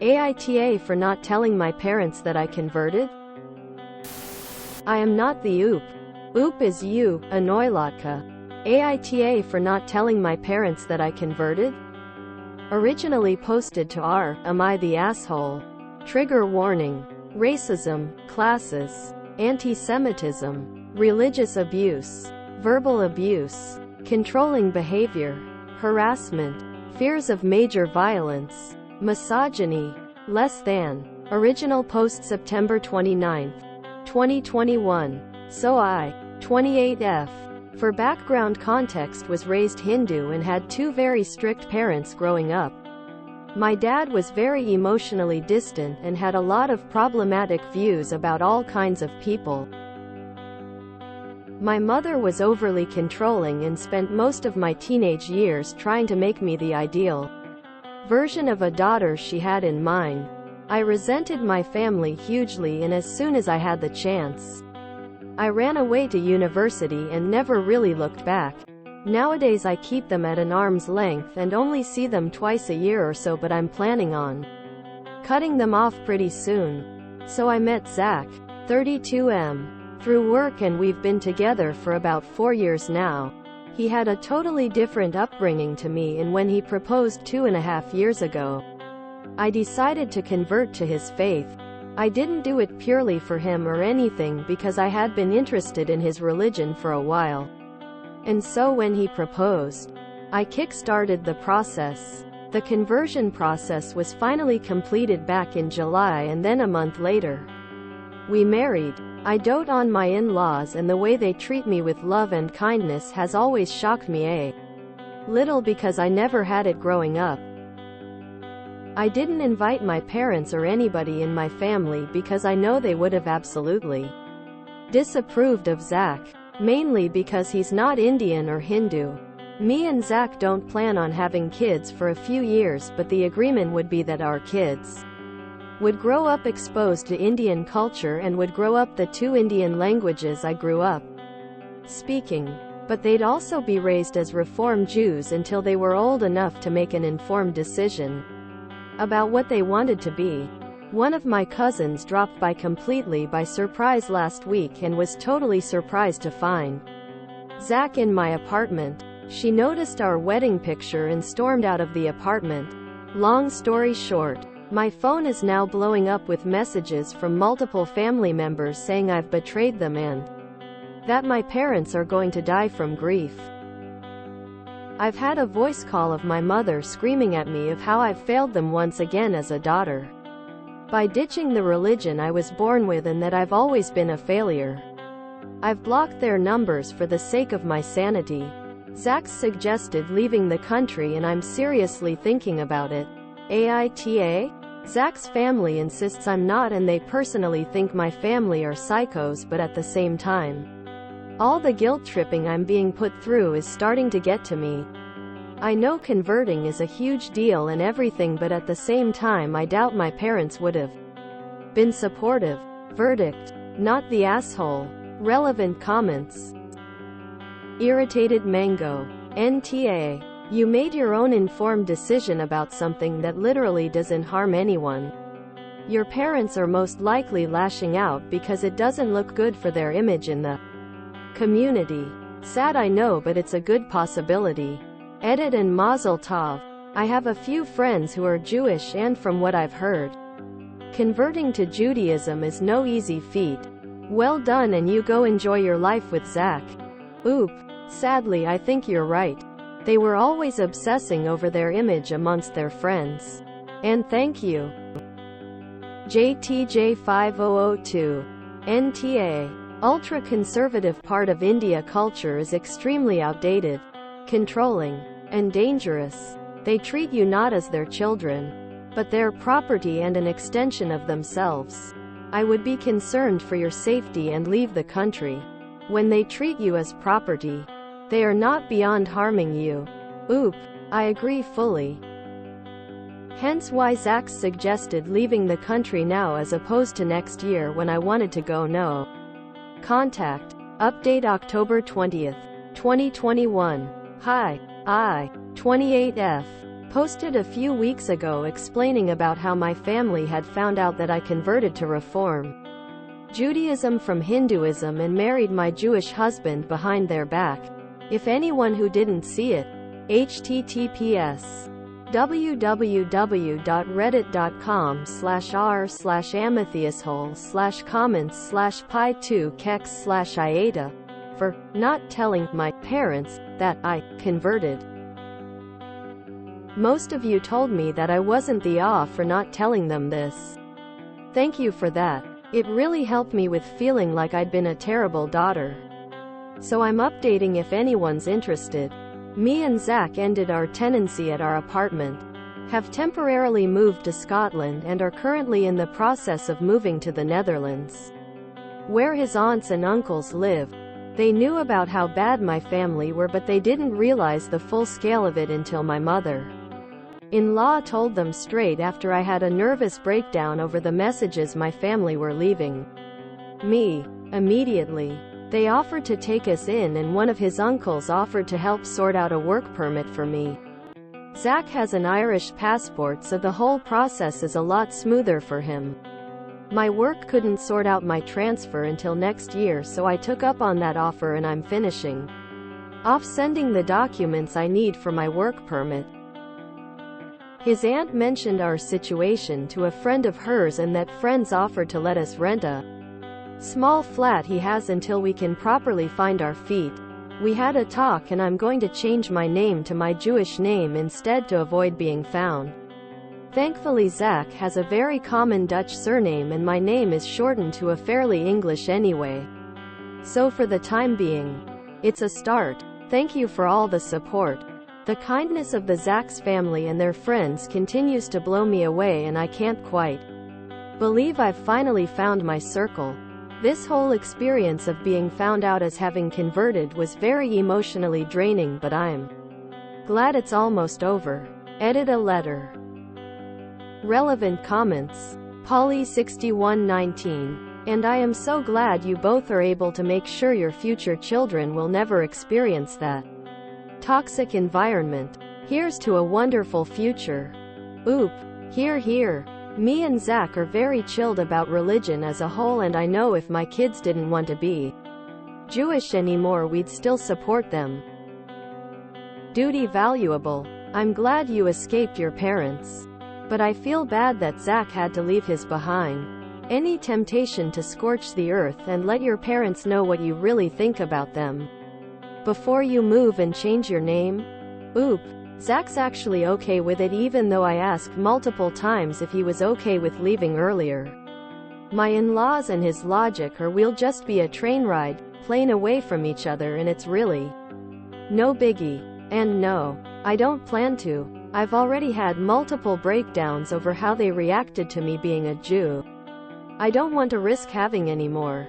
AITA for not telling my parents that I converted? I am not the OOP. OOP is you, Anoylatka. AITA for not telling my parents that I converted? Originally posted to r, am I the asshole? Trigger warning. Racism, classes, anti-Semitism, religious abuse, verbal abuse, controlling behavior, harassment, fears of major violence, misogyny, less than. Original post September 29, 2021. So I, 28F. For background context, was raised Hindu and had two very strict parents growing up. My dad was very emotionally distant and had a lot of problematic views about all kinds of people. My mother was overly controlling and spent most of my teenage years trying to make me the ideal version of a daughter she had in mind. I resented my family hugely, and as soon as I had the chance, I ran away to university and never really looked back. Nowadays I keep them at an arm's length and only see them twice a year or so, but I'm planning on cutting them off pretty soon. So I met Zach, 32M, through work, and we've been together for about 4 years now. He had a totally different upbringing to me, and when he proposed 2.5 years ago, I decided to convert to his faith. I didn't do it purely for him or anything, because I had been interested in his religion for a while. And so when he proposed, I kick-started the process. The conversion process was finally completed back in July, and then a month later, we married. I dote on my in-laws, and the way they treat me with love and kindness has always shocked me a little, because I never had it growing up. I didn't invite my parents or anybody in my family because I know they would have absolutely disapproved of Zach. Mainly because he's not Indian or Hindu. Me and Zach don't plan on having kids for a few years, but the agreement would be that our kids would grow up exposed to Indian culture and would grow up the two Indian languages I grew up speaking. But they'd also be raised as Reform Jews until they were old enough to make an informed decision about what they wanted to be. One of my cousins dropped by completely by surprise last week and was totally surprised to find Zach in my apartment. She noticed our wedding picture and stormed out of the apartment. Long story short, my phone is now blowing up with messages from multiple family members saying I've betrayed them and that my parents are going to die from grief. I've had a voice call of my mother screaming at me of how I've failed them once again as a daughter by ditching the religion I was born with, and that I've always been a failure. I've blocked their numbers for the sake of my sanity. Zach suggested leaving the country, and I'm seriously thinking about it. AITA? Zach's family insists I'm not, and they personally think my family are psychos, but at the same time, all the guilt tripping I'm being put through is starting to get to me. I know converting is a huge deal and everything, but at the same time I doubt my parents would have been supportive. Verdict: not the asshole. Relevant comments. Irritated Mango. NTA. You made your own informed decision about something that literally doesn't harm anyone. Your parents are most likely lashing out because it doesn't look good for their image in the community. Sad, I know, but it's a good possibility. Edit and Mazel Tov. I have a few friends who are Jewish, and from what I've heard, converting to Judaism is no easy feat. Well done, and you go enjoy your life with Zach. Oop. Sadly, I think you're right. They were always obsessing over their image amongst their friends. And thank you. JTJ5002. NTA. Ultra-conservative part of India culture is extremely outdated, controlling, and dangerous. They treat you not as their children, but their property and an extension of themselves. I would be concerned for your safety and leave the country. When they treat you as property, they are not beyond harming you. Oop. I agree fully. Hence why Zach suggested leaving the country now as opposed to next year when I wanted to go. No contact. Update October 20th, 2021. Hi. I, 28F. posted a few weeks ago explaining about how my family had found out that I converted to Reform Judaism from Hinduism and married my Jewish husband behind their back. If anyone who didn't see it, https www.reddit.com/r/amethyshole/comments/pi2kex/AITA for not telling my parents that I converted. Most of you told me that I wasn't the for not telling them this. Thank you for that. It really helped me with feeling like I'd been a terrible daughter. So I'm updating if anyone's interested. Me and Zach ended our tenancy at our apartment, have temporarily moved to Scotland and are currently in the process of moving to the Netherlands, where his aunts and uncles live. They knew about how bad my family were, but they didn't realize the full scale of it until my mother-in-law told them straight after I had a nervous breakdown over the messages my family were leaving me. Immediately, they offered to take us in, and one of his uncles offered to help sort out a work permit for me. Zach has an Irish passport, so the whole process is a lot smoother for him. My work couldn't sort out my transfer until next year, so I took up on that offer and I'm finishing off sending the documents I need for my work permit. His aunt mentioned our situation to a friend of hers, and that friends offered to let us rent a small flat he has until we can properly find our feet. We had a talk, and I'm going to change my name to my Jewish name instead to avoid being found. Thankfully, Zach has a very common Dutch surname and my name is shortened to a fairly English anyway. So for the time being, it's a start. Thank you for all the support. The kindness of the Zach's family and their friends continues to blow me away, and I can't quite believe I've finally found my circle. This whole experience of being found out as having converted was very emotionally draining, but I'm glad it's almost over. Edit a letter. Relevant comments. Polly6119. And I am so glad you both are able to make sure your future children will never experience that toxic environment. Here's to a wonderful future. Oop. Hear, hear. Me and Zach are very chilled about religion as a whole, and I know if my kids didn't want to be Jewish anymore, we'd still support them. Duty valuable. I'm glad you escaped your parents, but I feel bad that Zach had to leave his behind. Any temptation to scorch the earth and let your parents know what you really think about them before you move and change your name? Oop. Zach's actually okay with it, even though I asked multiple times if he was okay with leaving earlier. My in-laws and his logic are we'll just be a train ride, plane away from each other, and it's really no biggie. And no, I don't plan to. I've already had multiple breakdowns over how they reacted to me being a Jew. I don't want to risk having any more.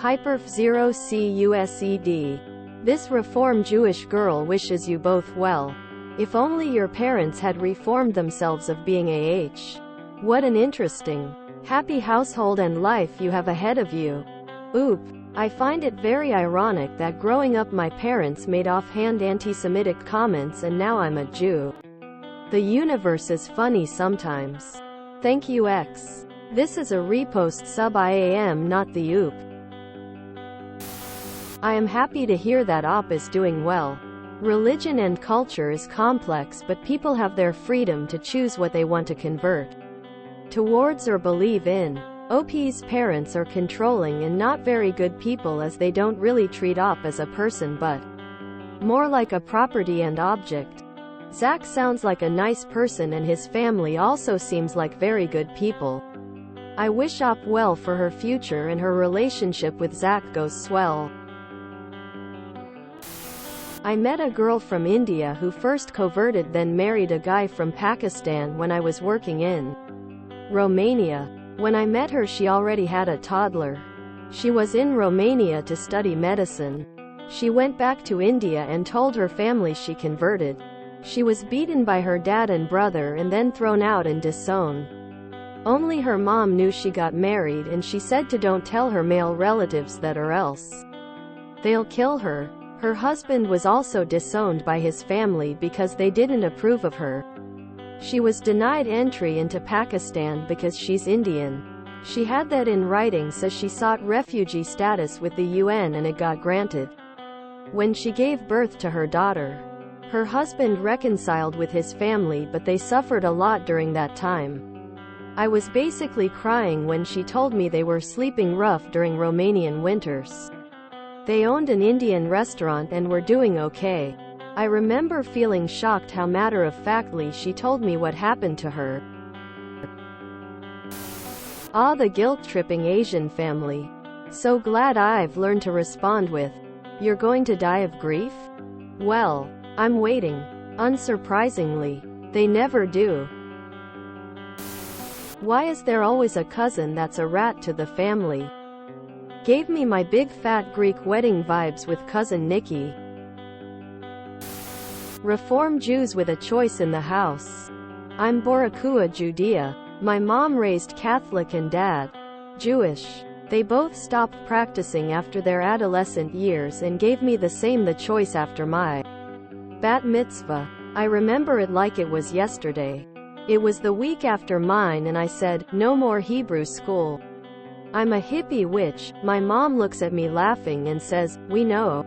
Hyperf0CUSED. This Reform Jewish girl wishes you both well. If only your parents had reformed themselves of being What an interesting, happy household and life you have ahead of you. Oop. I find it very ironic that growing up my parents made offhand anti-Semitic comments and now I'm a Jew. The universe is funny sometimes. Thank you, X. This is a repost sub IAM, not the oop. I am happy to hear that OP is doing well. Religion and culture is complex, but people have their freedom to choose what they want to convert towards or believe in. OP's parents are controlling and not very good people, as they don't really treat OP as a person but more like a property and object. Zach sounds like a nice person, and his family also seems like very good people. I wish OP well for her future, and her relationship with Zach goes swell. I met a girl from India who first converted, then married a guy from Pakistan when I was working in Romania. When I met her, she already had a toddler. She was in Romania to study medicine. She went back to India and told her family she converted. She was beaten by her dad and brother and then thrown out and disowned. Only her mom knew she got married, and she said to don't tell her male relatives that, or else they'll kill her. Her husband was also disowned by his family because they didn't approve of her. She was denied entry into Pakistan because she's Indian. She had that in writing, so she sought refugee status with the UN and it got granted. When she gave birth to her daughter, her husband reconciled with his family, but they suffered a lot during that time. I was basically crying when she told me they were sleeping rough during Romanian winters. They owned an Indian restaurant and were doing okay. I remember feeling shocked how matter-of-factly she told me what happened to her. Ah, the guilt-tripping Asian family. So glad I've learned to respond with, "You're going to die of grief? Well, I'm waiting." Unsurprisingly, they never do. Why is there always a cousin that's a rat to the family? Gave me my big fat Greek wedding vibes with cousin Nikki. Reform Jews with a choice in the house. I'm Borakua Judea. My mom raised Catholic and dad Jewish. They both stopped practicing after their adolescent years and gave me the choice after my bat mitzvah. I remember it like it was yesterday. It was the week after mine and I said, "No more Hebrew school. I'm a hippie witch." My mom looks at me laughing and says, "We know."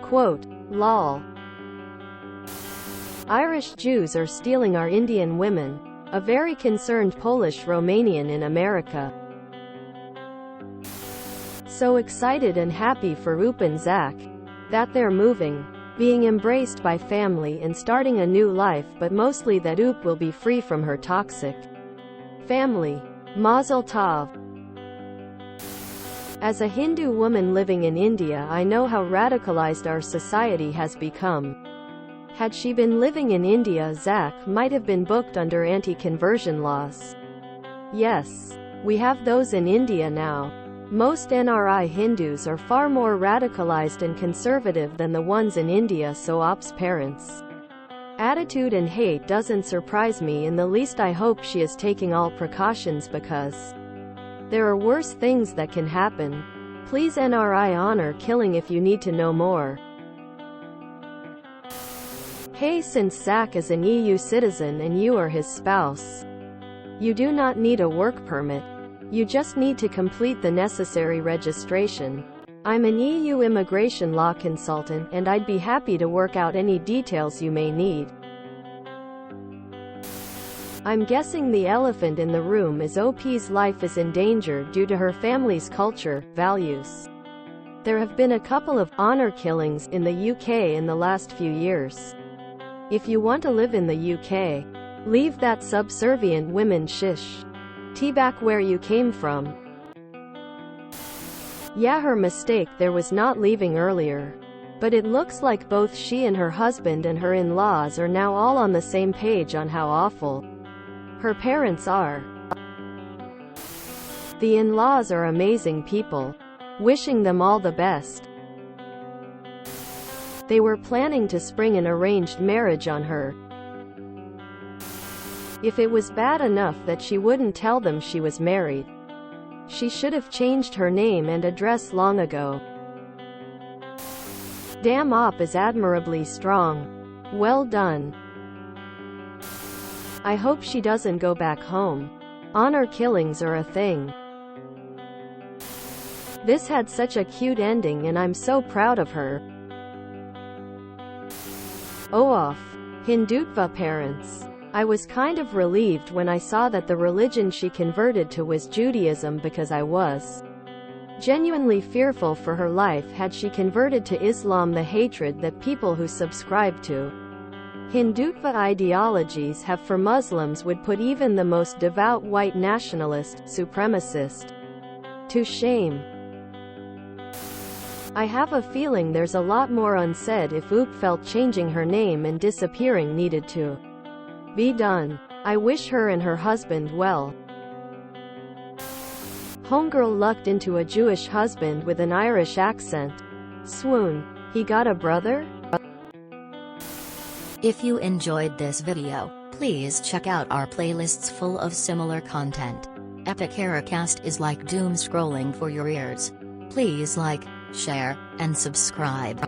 Quote, lol. Irish Jews are stealing our Indian women. A very concerned Polish Romanian in America. So excited and happy for Oop and Zach that they're moving, being embraced by family and starting a new life, but mostly that Oop will be free from her toxic family. Mazel tov. As a Hindu woman living in India, I know how radicalized our society has become. Had she been living in India, Zach might have been booked under anti-conversion laws. Yes, we have those in India now. Most NRI Hindus are far more radicalized and conservative than the ones in India, so Op's parents' attitude and hate doesn't surprise me in the least. I hope she is taking all precautions because there are worse things that can happen. Please NRI honor killing if you need to know more. Hey, since Zach is an EU citizen and you are his spouse, you do not need a work permit. You just need to complete the necessary registration. I'm an EU immigration law consultant and I'd be happy to work out any details you may need. I'm guessing the elephant in the room is OP's life is in danger due to her family's culture, values. There have been a couple of honor killings in the UK in the last few years. If you want to live in the UK, leave that subservient women shish. Tea back where you came from. Yeah, her mistake there was not leaving earlier. But it looks like both she and her husband and her in-laws are now all on the same page on how awful her parents are. The in-laws are amazing people. Wishing them all the best. They were planning to spring an arranged marriage on her. If it was bad enough that she wouldn't tell them she was married, she should have changed her name and address long ago. Damn, Op is admirably strong. Well done. I hope she doesn't go back home. Honor killings are a thing. This had such a cute ending and I'm so proud of her. Oaf. Hindutva parents. I was kind of relieved when I saw that the religion she converted to was Judaism because I was genuinely fearful for her life had she converted to Islam. The hatred that people who subscribe to Hindutva ideologies have for Muslims would put even the most devout white nationalist, supremacist, to shame. I have a feeling there's a lot more unsaid if Oop felt changing her name and disappearing needed to be done. I wish her and her husband well. Homegirl lucked into a Jewish husband with an Irish accent. Swoon. He got a brother? If you enjoyed this video, please check out our playlists full of similar content. Epic Eracast is like doom scrolling for your ears. Please like, share, and subscribe.